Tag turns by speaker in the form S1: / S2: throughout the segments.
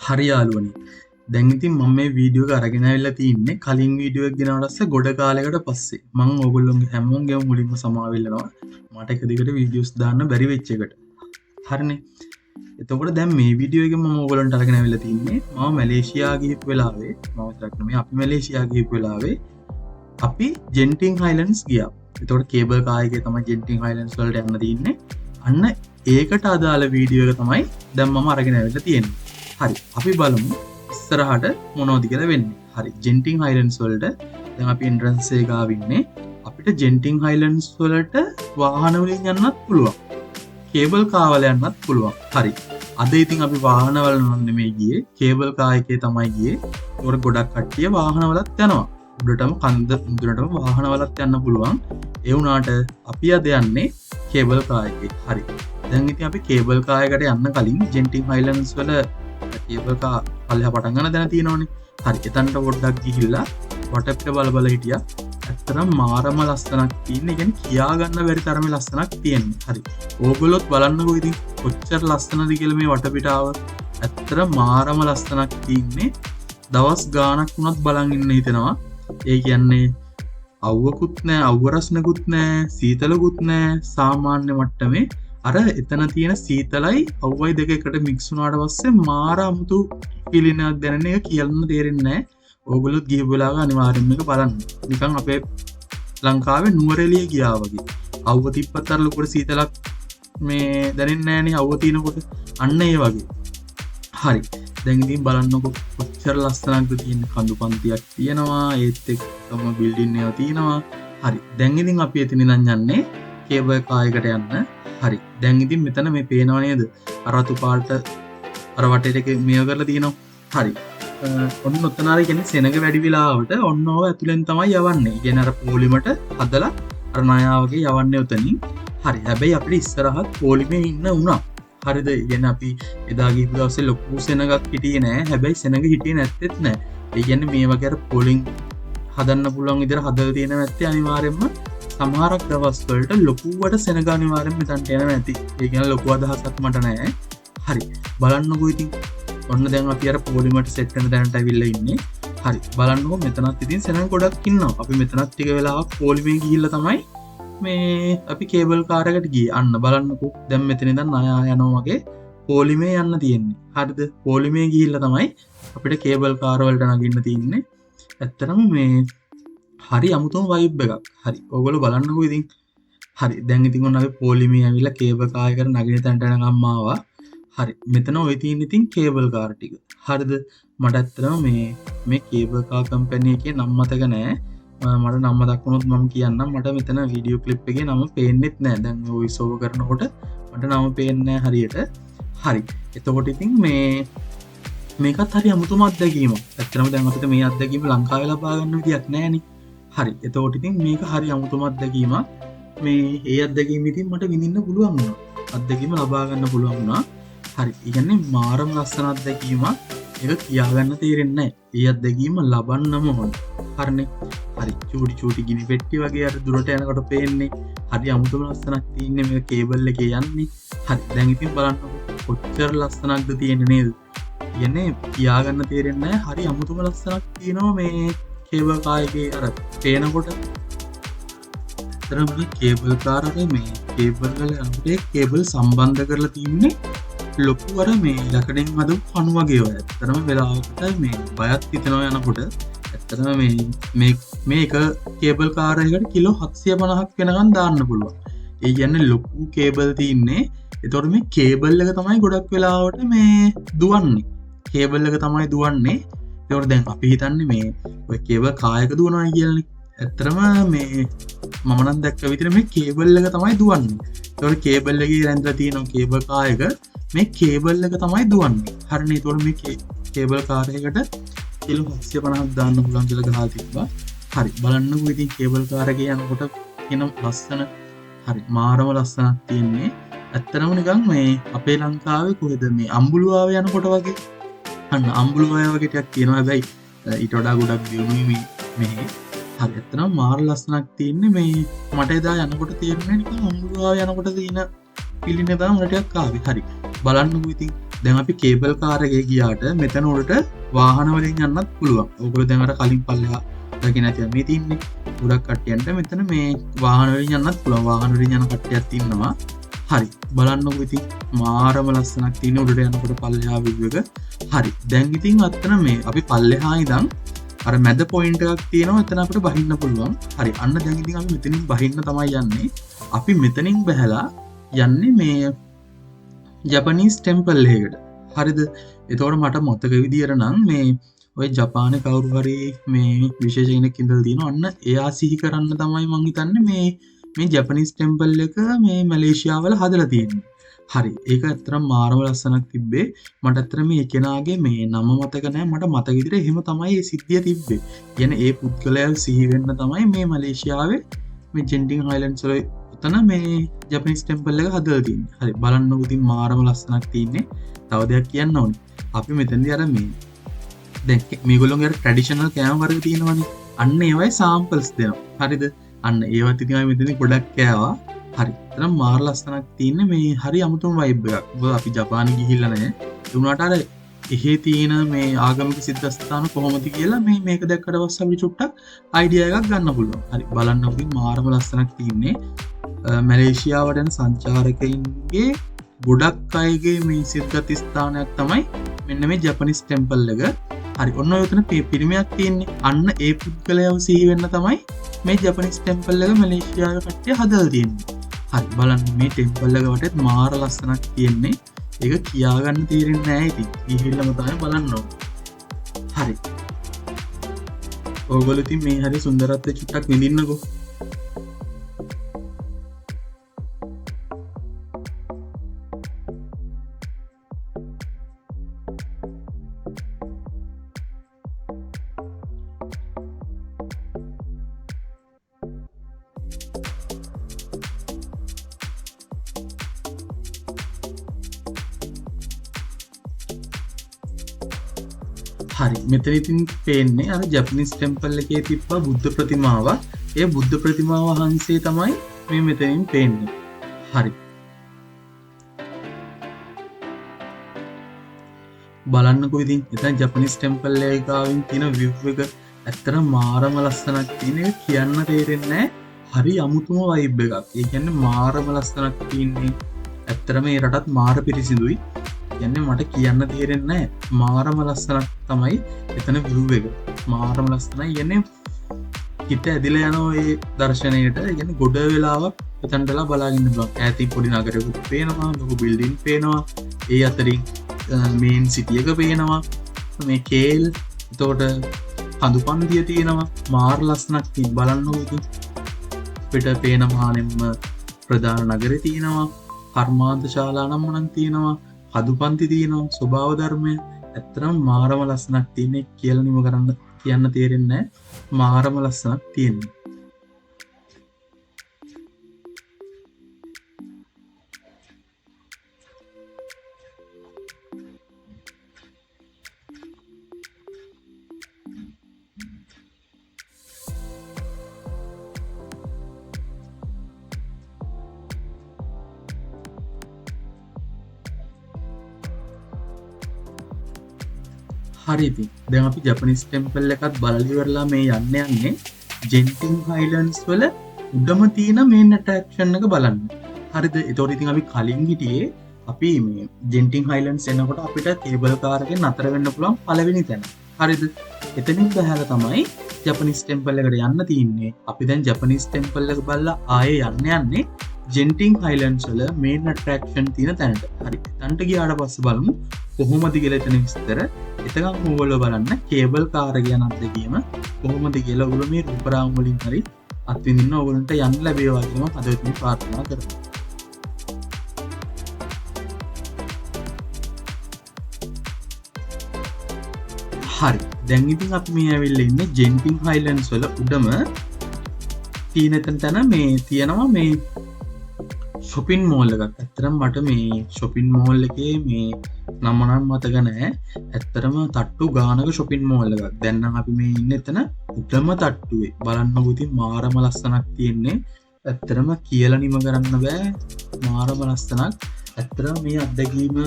S1: හරි යාළුවනේ. දැන් ඉතින් මම මේ වීඩියෝ එක අරගෙන ආවිල්ලා තින්නේ කලින් වීඩියෝ එක ගෙනාවට පස්සේ ගොඩ කාලයකට පස්සේ. මම ඕගොල්ලෝගේ හැමෝගෙම මුලින්ම සමාවෙල්ලනවා. මට එක දිගට වීඩියෝස් දාන්න බැරි වෙච්ච එකට. හරිනේ. එතකොට දැන් මේ වීඩියෝ එකේ මම ඕගොල්ලන්ට අරගෙන ආවිල්ලා තින්නේ මම මැලේසියා ගිහපු වෙලාවේ මම විතරක් නෙමෙයි අපි මැලේසියා ගිහපු වෙලාවේ අපි ජෙන්ටින් හයිලන්ඩ්ස් ගියා. එතකොට කේබල් කාර් එකේ තමයි ජෙන්ටින් හයිලන්ඩ්ස් වලට යන්න තියෙන්නේ. අන්න ඒකට අදාළ වීඩියෝ එක තමයි දැන් මම අරගෙන ආවිල්ලා තියෙන්නේ. හරි අපි බලමු ඉස්සරහට මොනවද කියලා වෙන්නේ. හරි ජෙන්ටින් හයිලන්ඩ්ස් වලට දැන් අපි එන්ට්‍රන්ස් එක ගාවින්නේ අපිට ජෙන්ටින් හයිලන්ඩ්ස් වලට වාහන වලින් යන්නත් පුළුවන්. කේබල් කාර් වල යන්නත් පුළුවන්. හරි. අද ඉතින් අපි වාහන වල නෙමෙයි ගියේ කේබල් කාර් එකේ තමයි ගියේ. ඒකට ගොඩක් කට්ටිය වාහන වලත් යනවා. උඩටම කන්ද මුදුනටම වාහන වලත් යන්න පුළුවන්. ඒ වුණාට අපි අද යන්නේ කේබල් කාර් එකේ. හරි. දැන් ඉතින් අපි කේබල් කාර් එකට යන්න කලින් ජෙන්ටින් හයිලන්ඩ්ස් වල කේබල් කාර් පල්ලෙහා පටන් ගන්න දැන තියෙනවනේ. හරි. එතනට පොඩ්ඩක් ගිහිල්ලා වටපිට බල හිටියා. ඇත්තටම මාරම ලස්සනක් තියෙන. ඒ කියන්නේ කියා ගන්න බැරි තරමේ ලස්සනක් තියෙනවා. හරි. ඕගොල්ලොත් බලන්නකෝ ඉතින් කොච්චර ලස්සනද කියලා මේ වටපිටාව. ඇත්තටම මාරම ලස්සනක් තියෙන්නේ. දවස් ගාණක් වුණත් බලන් ඉන්න හිතෙනවා. ඒ කියන්නේ අවුවකුත් නෑ, අවුව රස්නකුත් නෑ, සීතලකුත් නෑ, සාමාන්‍ය මට්ටමේ අර එතන තියෙන සීතලයි අවුවයි දෙක එකට මික්ස් වුණාට පස්සේ මාර අමුතු ෆීලින් එකක් දැනෙන එක කියන්න තේරෙන්නේ නෑ. ඕගොල්ලොත් ගිහපු වෙලාවක අනිවාර්යෙන්ම මේක බලන්න. නිකන් අපේ ලංකාවේ නුවරඑළිය ගියා වගේ. අවුව තිබ්බත් අර ලොකුට සීතලක් මේ දැනෙන්නේ නෑනේ අවුව තිනකොට. අන්න ඒ වගේ. හරි. දැන් ඉතින් බලන්නකො කොච්චර ලස්සනක්ද තියෙන කඳු පන්තියක් තියෙනවා. ඒත් එක්කම බිල්ඩින් එකක් තියෙනවා. හරි. දැන් ඉතින් අපි එතන ඉඳන් යන්නේ කේබල් කාර් එකට යන්න. හරි. දැන් ඉතින් මෙතන මේ පේනව නේද? අරතු පාට අර වටේට එක මේව කරලා තියෙනවා. හරි. ඔන්න ඔතන ආරි කියන්නේ සෙනග වැඩි වෙලාවට ඔන්න ඔය ඇතුලෙන් තමයි යවන්නේ. කියන්නේ අර පොලිමට හදලා අර ණයා වගේ යවන්නේ උතනින්. හරි. හැබැයි අපිට ඉස්සරහත් පොලිමේ ඉන්න උනා. හරිද? කියන්නේ අපි එදා ගිහපු දවසේ ලොකු සෙනගක් හිටියේ නෑ. හැබැයි සෙනග හිටියේ නැත්තේත් නෑ. ඒ කියන්නේ මේ වගේ අර පොලින් හදන්න පුළුවන් විදිහට හදලා තියෙන නැත්තේ අනිවාර්යයෙන්ම සමහරක් දවස් වලට ලොකුවට සෙනග අනිවාර්යෙන් මෙතනට එනවා ඇති. ඒ කියන්නේ ලොකු අදහසක් මට නැහැ. හරි. බලන්නකෝ ඉතින්. ඔන්න දැන් අපි අර පොලිමට සෙට් වෙන තැනට ඇවිල්ලා ඉන්නේ. හරි. බලන්නකෝ මෙතනත් ඉතින් සෙනග ගොඩක් ඉන්නවා. අපි මෙතනත් ටික වෙලාවක් පොලිමේ ගිහිල්ලා තමයි මේ අපි කේබල් කාර් එකට ගියේ. අන්න බලන්නකෝ. දැන් මෙතන ඉඳන් ණයා යනවා වගේ පොලිමේ යන්න තියෙන්නේ. හරිද? පොලිමේ ගිහිල්ලා තමයි අපිට කේබල් කාර් වලට නගින්න තියෙන්නේ. ඇත්තටම මේ හරි අමුතුම වයිබ් එකක්. හරි. ඔයගොල්ලෝ බලන්නකෝ ඉතින්. හරි. දැන් ඉතින් ඔන්න අපි පොලිමේ ඇවිල්ලා කේබල් කාර් එකට නගින තැනට යනකම් ආවා. හරි. මෙතන ඔය තියෙන ඉතින් කේබල් කාර් ටික. හරිද? මට ඇත්තටම මේ කේබල් කාර් කම්පැනි එකේ නම මතක නෑ. මට නම මතක් වුණොත් මම කියන්නම්. මට මෙතන වීඩියෝ ක්ලිප් එකේ නම පේන්නෙත් නෑ. දැන් වොයිස් ඕවර් කරනකොට මට නම පේන්නේ නෑ හරියට. හරි. එතකොට ඉතින් මේකත් හරි අමුතුම අත්දැකීමක්. ඇත්තටම දැන් අපිට මේ අත්දැකීම ලංකාවේ ලබා ගන්න විදියක් නෑනේ. හරි. එතකොට ඉතින් මේක හරි අමුතුම අත්දැකීමක්. ඒ අත්දැකීම ඉතින් මට විඳින්න පුළුවන් වුණා. අත්දැකීම ලබා ගන්න පුළුවන් වුණා. හරි. ඒ කියන්නේ මාරම ලස්සන අත්දැකීමක්. ඒක කියා ගන්න තේරෙන්නේ නැහැ. ඒ අත්දැකීම ලබන්නම ඕන. හරිනේ. හරි. චූටි ගිනි පෙට්ටි වගේ අර දුරට යනකොට පේන්නේ. හරි අමුතුම ලස්සනක් තියෙන්නේ මේ කේබල් එකේ යන්නේ. හරි. දැන් ඉතින් බලන්නකො කොච්චර ලස්සනක්ද තියෙන්නේ නේද? කියන්නේ කියා ගන්න තේරෙන්නේ නැහැ. හරි අමුතුම ලස්සනක් තියෙනවා මේ කේබල් කාර් එකේ අර පේනකොට. මේ කේබල් කාර් එකේ මේ කේබල් වල අපිට කේබල් සම්බන්ධ කරලා තින්නේ ලොකු අර මේ ලකඩෙන් හදපු කණු වගේ ඔය. ඇත්තටම වෙලාවකට මේ බයත් හිතෙනවා යනකොට. ඇත්තටම මේ එක කේබල් කාර් එකකට කිලෝ 750ක් වෙනකන් දාන්න පුළුවන්. ඒ කියන්නේ ලොකු කේබල් තින්නේ. ඒතකොට මේ කේබල් එක තමයි ගොඩක් වෙලාවට මේ දුවන්නේ. කේබල් එක තමයි දුවන්නේ. ඒකට දැන් අපි හිතන්නේ මේ ඔය කේබල් කාර් එක දුවනවා කියලානේ. ඇත්තටම මේ මම නම් දැක්ක විතර මේ කේබල් එක තමයි දුවන්නේ. ඒකට කේබල් එකේ රැඳලා තියෙන කේබල් කාර් එක මේ කේබල් එක තමයි දුවන්නේ. හරිනේ. ඒතකොට මේ කේබල් කාර් එකකට කිලෝ 750ක් දාන්න පුළුවන් කියලා ගහලා තිබ්බා. හරි. බලන්නකෝ ඉතින් කේබල් කාර් එකේ යනකොට එන ලස්සන හරි මාරම ලස්සනක් තියෙන්නේ. ඇත්තටම නිකන් මේ අපේ ලංකාවේ කොහෙද මේ අම්බුලුවාවේ යනකොට වගේ අන්න අම්බුලුවාව වගේ ටිකක් තියෙනවා. හැබැයි ඊට වඩා ගොඩක් දියුණුයි මේ හරි. ඇත්තටම මාර ලස්සනක් තියෙන්නේ. මේ මට එදා යනකොට තේරුණේ නිකන් අම්බුලුවාවේ යනකොට තියෙන පිළිනේ තමයි මට ටිකක් ආවේ. හරි. බලන්නකෝ ඉතින් දැන් අපි කේබල් කාර් එකේ ගියාට මෙතන උඩට වාහන වලින් යන්නත් පුළුවන්. ඔයගොල්ලෝ දැන් අර කලින් පල්ලෙහා දකින්න ඇති මේ තින්නේ. ගොඩක් කට්ටියන්ට මෙතන මේ වාහන වලින් යන්නත් පුළුවන්. වාහන වලින් යන කට්ටියක් ඉන්නවා. හරි. බලන්නකො ඉතින් මාරම ලස්සනක් තියෙන උඩට යනකොට පල්ලෙහා view එක. හරි. දැන් ඉතින් අත්තන මේ අපි පල්ලෙහා ඉඳන් අර මැද පොයින්ට් එකක් තියෙනවා. එතන අපිට බහින්න පුළුවන්. හරි. අන්න දැන් ඉතින් අපි මෙතනින් බහින්න තමයි යන්නේ. අපි මෙතනින් බහැලා යන්නේ මේ ජපනීස් ටෙම්පල් එකකට. හරිද? එතකොට මට මතක විදියට නම් මේ ඔය ජපානයේ කවුරු හරි මේ විශේෂ කෙනෙක් ඉඳලා තියෙනවා. අන්න එයා සිහි කරන්න තමයි මං හිතන්නේ මේ ජපනීස් ටෙම්පල් එක මේ මැලේසියාව වල හදලා තියෙන්නේ. හරි. ඒක ඇත්තටම මාරම ලස්සනක් තිබ්බේ. මට ඇත්තටම මේ කෙනාගේ මේ නම මතක නැහැ. මට මතක විදිහට එහෙම තමයි මේ සිද්ධිය තිබ්බේ. කියන්නේ ඒ පුද්ගලයා සිහි වෙන්න තමයි මේ මැලේසියාවේ මේ ජෙන්ටින් හයිලන්ඩ්ස් වල උතන මේ ජපනීස් ටෙම්පල් එක හදලා තියෙන්නේ. හරි. බලන්නකො ඉතින් මාරම ලස්සනක් තියෙන්නේ. තව දෙයක් කියන්න ඕනේ. අපි මෙතනදී අර මේ දැන් මේගොල්ලෝගේ අර ට්‍රැඩිෂනල් කෑම වර්ග තියෙනවනේ. අන්න ඒවයි සාම්පල්ස් දෙනවා. හරිද? අන්න ඒවත් ඉතින් අපි මෙතනදී ගොඩක් කෑවා. හරි. එතන මාර ලස්සනක් තියෙන්නේ මේ හරි අමුතුම වයිබ් එකක්. මොකද අපි ජපානෙ ගිහිල්ලා නැහැ. ඒ වුණාට අර එහෙ තියෙන මේ ආගමික සිද්ධාස්ථාන කොහොමද කියලා මේක දැක්කට පස්සේ අපිට චුට්ටක් අයිඩියා එකක් ගන්න පුළුවන්. හරි. බලන්නකො ඉතින් මාරම ලස්සනක් තියෙන්නේ. මැලේසියාවට යන සංචාරකයින්ගේ ගොඩක් අයගේ මේ සිද්ධාත් ස්ථානයක් තමයි මෙන්න මේ ජපනීස් ටෙම්පල් එක. හරි. ඔන්න ඔය උතන පිරිමයක් තියෙන්නේ. අන්න ඒ පුද්ගලයාව සිහි වෙන්න තමයි මේ ජපනීස් ටෙම්පල් එක මැලේසියාවේ කට්ටිය හදලා තියෙන්නේ. හරි. බලන්න මේ ටෙම්පල් එක වටේත් මාර ලස්සනක් තියෙන්නේ. ඒක කියා ගන්න තීරෙන්නේ නැහැ ඉතින්. ගිහිල්ලාම තමයි බලන්න ඕනේ. හරි. ඕගොල්ලෝ ඉතින් මේ හරි සුන්දරත්වය චුට්ටක් විඳින්නකෝ. හරි. මෙතන ඉතින් පේන්නේ අර ජපනීස් ටෙම්පල් එකේ තිබ්බ බුද්ධ ප්‍රතිමාව. ඒ බුද්ධ ප්‍රතිමාව වහන්සේ තමයි මේ මෙතනින් පේන්නේ. හරි. බලන්නකෝ ඉතින් එතන ජපනීස් ටෙම්පල් එකකින් තියෙන view එක ඇත්තටම මාරම ලස්සනක් තියෙන. ඒක කියන්න තේරෙන්නේ නැහැ. හරි අමුතුම vibe එකක්. ඒ කියන්නේ මාරම ලස්සනක් තියෙන්නේ. ඇත්තටම මේ රටත් මාර පිරිසිදුයි. කියන්නේ මට කියන්න තේරෙන්නේ නැහැ. මාරම ලස්සනක් තමයි එතන view එක. මාරම ලස්සනයි. කියන්නේ හිත ඇදිලා යන ඔය දර්ශනයට කියන්නේ ගොඩ වෙලාවක් එතනටලා බලාගෙන ඉන්න පුළුවන්. ඈතින් පොඩි නගරයකුත් පේනවා, ලොකු බිල්ඩින් පේනවා. ඒ අතරින් මේන් සිටි එක පේනවා. මේ කේල් එතකොට කඳුපන්තිය තියෙනවා. මාර ලස්සනක් තියෙන බලන්නකෝ ඉතින්. පිට පේන මහානෙම්ම ප්‍රධාන නගරේ තියෙනවා. කර්මාන්ත ශාලා නම් මොනන් තියෙනවා. කඳුපන්ති තියෙනවා. ස්වභාව ධර්මය ඇත්තටම මාරම ලස්සනක් තියෙන්නේ. කියලා නිම කරන්න කියන්න තේරෙන්නේ නැහැ. මාරම ලස්සනක් තියෙන්නේ. හරි ඉතින් දැන් අපි ජපනීස් ටෙම්පල් එකත් බලලා ඉවරලා මේ යන්නේ ජෙන්ටින් හයිලන්ඩ්ස් වල උඩම තියෙන මේන් ඇට්‍රැක්ෂන් එක බලන්න. හරිද? ඒතකොට ඉතින් අපි කලින් හිටියේ අපි මේ ජෙන්ටින් හයිලන්ඩ්ස් එනකොට අපිට කේබල් කාර් එකෙන් නතර වෙන්න පුළුවන් පළවෙනි තැන. හරිද? එතනින් බහලා තමයි ජපනීස් ටෙම්පල් එකට යන්න තියෙන්නේ. අපි දැන් ජපනීස් ටෙම්පල් එක බලලා ආයේ යන්නේ ජෙන්ටින් හයිලන්ඩ්ස් වල මේන් ඇට්‍රැක්ෂන් තියෙන තැනට. හරි. තැනට ගියාට පස්සේ බලමු කොහොමද කියලා එතන විස්තර. එතකන් ඕගොල්ලෝ බලන්න කේබල් කාර් එක යන අත්දැකීම කොහොමද කියලා ඔයගොල්ලෝ මේ රූපරාම වලින් හරි අත්විඳින්න ඕගොල්ලන්ට යන්න ලැබේවා කියලා මම හදවතින් ප්‍රාර්ථනා කරනවා. හරි. දැන් ඉතින් අපි මේ ඇවිල්ලා ඉන්නේ ජෙන්ටින් හයිලන්ඩ්ස් වල උඩම තියෙන තැන මේ තියෙනවා මේ shopping mall එකක්. ඇත්තටම මට මේ shopping mall එකේ මේ නම නම් මතක නැහැ. ඇත්තටම තට්ටු ගානක shopping mall එකක්. දැන් නම් අපි මේ ඉන්නේ එතන උඩම තට්ටුවේ. බලන්නකෝ ඉතින් මාරම ලස්සනක් තියෙන්නේ. ඇත්තටම කියලා නිම කරන්න බෑ. මාරම ලස්සනක්. ඇත්තටම මේ අත්දැකීම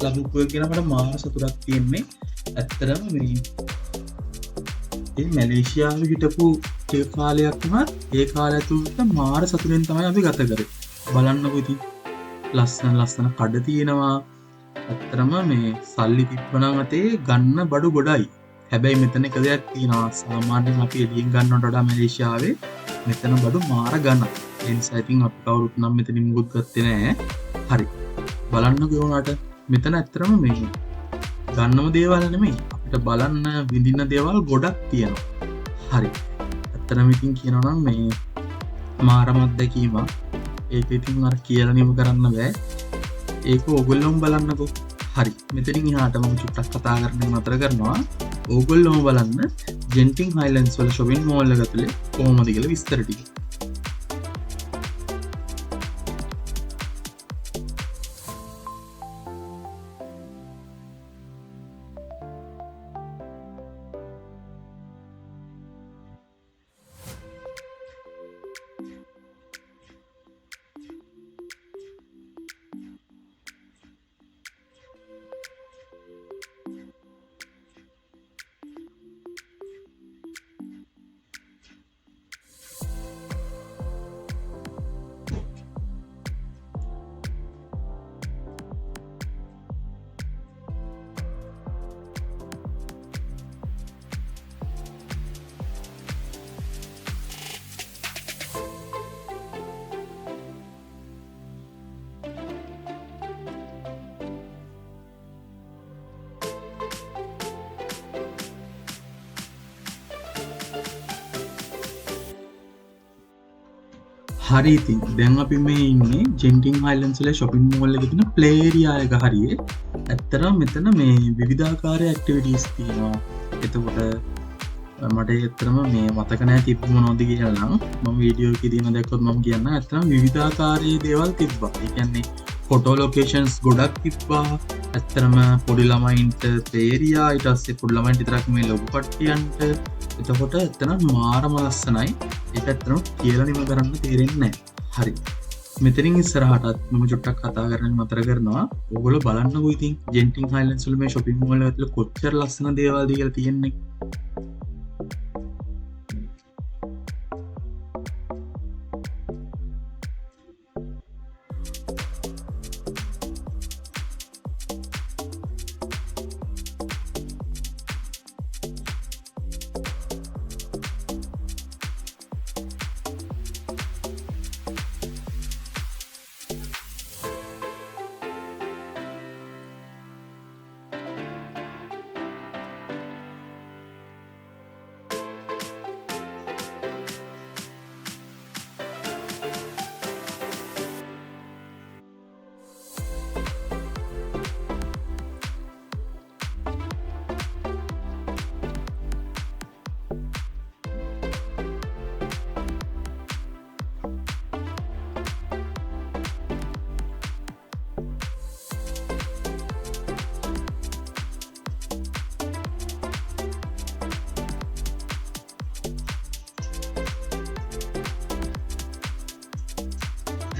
S1: ලබුපුව කියනකට මාර සතුරක් තියෙන්නේ. ඇත්තරම මේ ඒ මැලේසියාව හිටපු ටික කාලයක් වුණත් ඒ කාලය ඇතුළත මාර සතුරෙන් තමයි අපි ගත කරේ. බලන්නකෝ ඉතින් ලස්සන කඩ තියෙනවා. ඇත්තරම මේ සල්ලි තිබ්බනම් අතේ ගන්න බඩු ගොඩයි. හැබැයි මෙතන එක දෙයක් තියෙනවා. සාමාන්‍යයෙන් අපි එළියෙන් ගන්නවට වඩා මැලේසියාවේ මෙතන බඩු මාර ගණන්. ඒ නිසා ඉතින් අපි කවුරුත් නම් මෙතනින් මුකුත් ගත්තේ නැහැ. හරි. බලන්නකෝ උනාට මෙතන ඇත්තරම මේ ගන්නම දේවල් නෙමෙයි. අපිට බලන්න විඳින්න දේවල් ගොඩක් තියෙනවා. හරි. ඇත්තටම ඉතින් කියනවා නම් මේ මාරම අත්දැකීමක්. ඒක ඉතින් අර කියලා නිම කරන්න බෑ. ඒක ඕගොල්ලෝම බලන්නකෝ. හරි. මෙතනින් එහාට මම චුට්ටක් කතා කරන්න නතර කරනවා. ඕගොල්ලෝම බලන්න ජෙන්ටින් හයිලන්ඩ්ස් වල shopping mall එක ඇතුලේ කොහොමද කියලා විස්තර ටික. හරි ඉතින් දැන් අපි මේ ඉන්නේ ජෙන්ටින් හයිලන්ඩ්ස් වල shopping mall එකේ තියෙන play area එක හරියේ. ඇත්තටම මෙතන මේ විවිධාකාර activities තියෙනවා. එතකොට මට ඇත්තටම මේ මතක නැහැ තිබ්බ මොනවද කියලා නම් මම වීඩියෝ එකේ තියෙන දැක්කොත් මම කියන්න ඇත්තටම විවිධාකාරයේ දේවල් තිබ්බා. ඒ කියන්නේ photo locations ගොඩක් තිබ්බා. ඇත්තටම පොඩි ළමයින්ට play area ඊට පස්සේ පොඩි ළමයින්ට විතරක් මේ ලොකු කට්ටියන්ට. එතකොට ඇත්තටම මාරම ලස්සනයි. ඒක ඇත්තටම කියලා නිම කරන්න තේරෙන්නේ නැහැ. හරි. මෙතනින් ඉස්සරහටත් මම චුට්ටක් කතා කරන්න නතර කරනවා. ඕගොල්ලෝ බලන්නකෝ ඉතින් ජෙන්ටින් හයිලන්ඩ්ස් වල මේ shopping mall එක ඇතුළේ කොච්චර ලස්සන දේවල්ද කියලා තියෙන්නේ.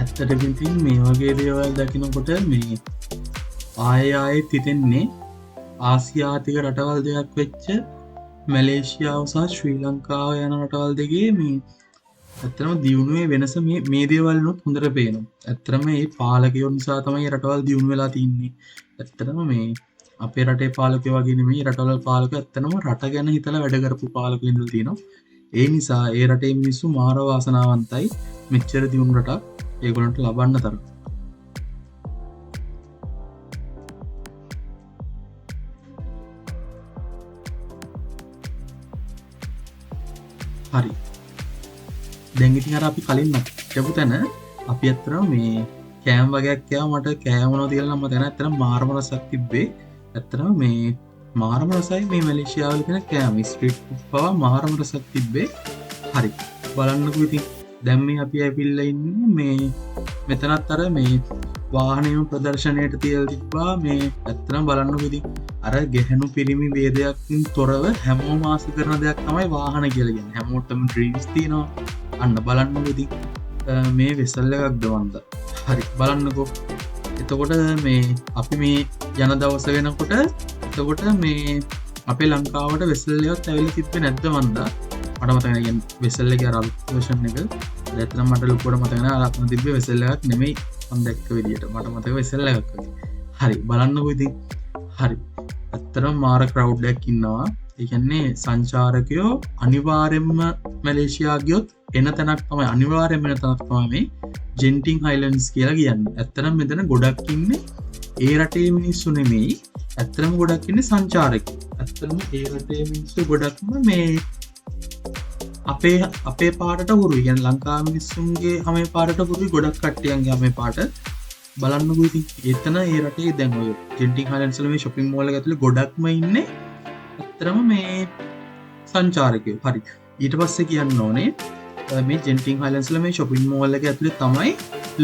S1: ඇත්තටම ඉතින් මේ වගේ දේවල් දකිනකොට මේ ආයෙත් හිතෙන්නේ ආසියාතික රටවල් දෙකක් වෙච්ච මැලේසියාව සහ ශ්‍රී ලංකාව යන රටවල් දෙකේ මේ ඇත්තටම දියුණුවේ වෙනස මේ දේවල්නොත් හොඳට පේනවා. ඇත්තටම මේ පාලකයෝ නිසා තමයි රටවල් දියුණු වෙලා තින්නේ. ඇත්තටම මේ අපේ රටේ පාලකයෝ වගේ නෙමෙයි රටවල් පාලකයෝ ඇත්තටම රට ගැන හිතලා වැඩ කරපු පාලකයෝ ඉඳලා තියෙනවා. ඒ නිසා ඒ රටේ මිනිස්සු මාර වාසනාවන්තයි. මෙච්චර දියුණු රටක් ඒගොල්ලන්ට ලබන්න තරම්. හරි. දැන් ඉතින් අර අපි කලින් කියපු තැන අපි ඇත්තටම මේ කෑම වගේක් කෑවා. මට කෑම මොනවද කියලා නම් මතක නැහැ. ඇත්තටම මාරම රසක් තිබ්බේ. ඇත්තටම මේ මාරම රසයි මේ මැලේසියාවල තියෙන කෑම. ස්ට්‍රීට් ෆුඩ් පවා මාරම රසක් තිබ්බේ. හරි. බලන්නකෝ ඉතින් දැන් මේ අපි ඇවිල්ලා ඉන්නේ මේ මෙතනත් අර මේ වාහනයම ප්‍රදර්ශනයට තියලා තිබ්බා. මේ ඇත්තටම බලන්නකෝ ඉතින් අර ගැහණු පිරිමි ભેදයක්ින් තොරව හැමෝම ආස කරන දෙයක් තමයි වාහන කියලා කියන්නේ. හැමෝටම ඩ්‍රීම්ස් තියෙනවා. අන්න බලන්නකෝ ඉතින් මේ වෙසල් එකක්ද වන්ද. හරි බලන්නකෝ. එතකොට මේ අපි මේ යන දවස වෙනකොට එතකොට මේ අපේ ලංකාවට වෙසල්ලයත් ඇවිල්ල තිබ්බේ නැද්ද මන්දා මට මතකන වෙසල්ල එක රල්ෂන් එක ඇතනම් මට ලොකොට මතකන අලක්න තිබ්බ වෙසල්ලක් නෙමෙයි අන්දැක්ක විදිට මට මතක වෙසල්ල එකක් හරි බලන්නකො ඉතින් හරි ඇත්තරම් මාර ක්‍රව්ඩක් ඉන්නවා ඒකන්නේ සංචාරකයෝ අනිවාරෙන්ම මැලේසියා ගියොත් එන තැනක් තමයි අනිවාර්යයෙන්ම එන තැනක් තමයි මේ ජෙන්ටින් හයිලන්ඩ්ස් කියලා කියන්නේ. ඇත්තටම මෙතන ගොඩක් ඉන්නේ ඒ රටේ මිනිස්සු නෙමෙයි. ඇත්තටම ගොඩක් ඉන්නේ සංචාරකයෝ. ඇත්තටම ඒ රටේ මිනිස්සු ගොඩක්ම මේ අපේ පාටට හුරුයි. කියන්නේ ලංකාවේ මිනිස්සුන්ගේ හැම පාටට හුරුයි ගොඩක් කට්ටියන්ගේ හැම පාට බලන්නකෝ ඉතින්. එතන ඒ රටේ දැන් ඔය ජෙන්ටින් හයිලන්ඩ්ස් වල මේ shopping mall එක ඇතුලේ ගොඩක්ම ඉන්නේ ඇත්තටම මේ සංචාරකයෝ. හරි. ඊට පස්සේ කියන්න ඕනේ මේ ජෙන්ටින් හයිලන්ඩ්ස් වල මේ shopping mall එක ඇතුලේ තමයි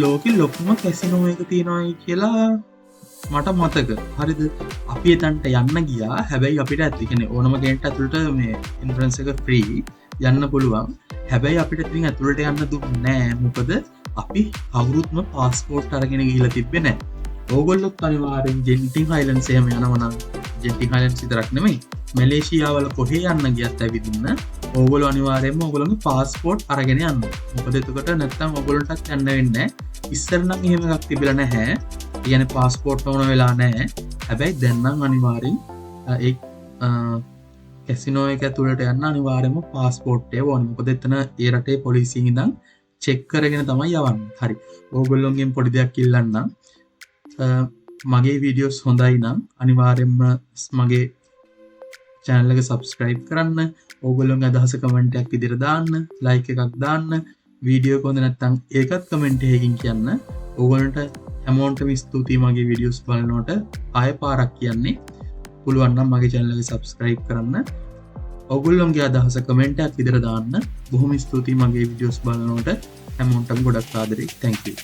S1: ලෝකෙ ලොකුම කැසිනෝ එක තියෙනවායි කියලා මට මතක. හරිද? අපි එතනට යන්න ගියා. හැබැයි අපිට ඇත්ත කියන්නේ ඕනම කෙනෙක්ට ඇතුළට මේ එන්ට්‍රන්ස් එක ෆ්‍රී යන්න පුළුවන්. හැබැයි අපිට ඉතින් ඇතුළට යන්න දුන්නේ නැහැ. මොකද අපි කවුරුත්ම પાස්පෝර්ට් අරගෙන ගිහිල්ලා තිබ්බේ නැහැ. ඕගොල්ලොත් අනිවාර්යෙන් ජෙන්ටින් හයිලන්ඩ්ස් එහෙම යනවා නම් ජෙන්ටින් හයිලන්ඩ්ස් විතරක් නෙමෙයි මැලේසියා වල කොහේ යන්න ගියත් ඇවිදින්න ඕගොල්ලෝ අනිවාර්යයෙන්ම ඕගොල්ලෝගේ પાස්පෝර්ට් අරගෙන යන්න. මොකද එතකොට නැත්තම් ඕගොල්ලන්ටත් යන්න වෙන්නේ නැහැ. ඉස්සර නම් එහෙම එකක් තිබිලා නැහැ. ඒ කියන්නේ પાස්පෝර්ට් ඕන වෙලා නැහැ. හැබැයි දැන් නම් අනිවාර්යෙන් ඒ කැසිනෝ එක ඇතුළට යන්න අනිවාර්යයෙන්ම પાස්පෝර්ට් එක ඕනේ. මොකද එතන ඒ රටේ පොලිසියෙන් ඉඳන් චෙක් කරගෙන තමයි යවන්නේ. හරි. ඕගොල්ලෝගෙන් පොඩි දෙයක් ඉල්ලන්නම්. මගේ වීඩියෝස් හොඳයි නම් අනිවාර්යෙන්ම මගේ channel එක subscribe කරන්න. ඕගොල්ලෝගේ අදහස කමෙන්ට් එකක් විදිහට දාන්න, like එකක් දාන්න. වීඩියෝ එක හොඳ නැත්නම් ඒකත් කමෙන්ට් එකකින් කියන්න. ඕගොල්ලන්ට හැමෝටම ස්තුතියි මගේ වීඩියෝස් බලනකොට. ආයෙ පාරක් කියන්නේ පුළුවන් නම් මගේ channel එක subscribe කරන්න. ඔගොල්ලොන්ගේ අදහස කමෙන්ට් එකක් විදිහට දාන්න. බොහොම ස්තුතියි මගේ වීඩියෝස් බලනකොට. හැමෝටම ගොඩක් ආදරේ. thank you.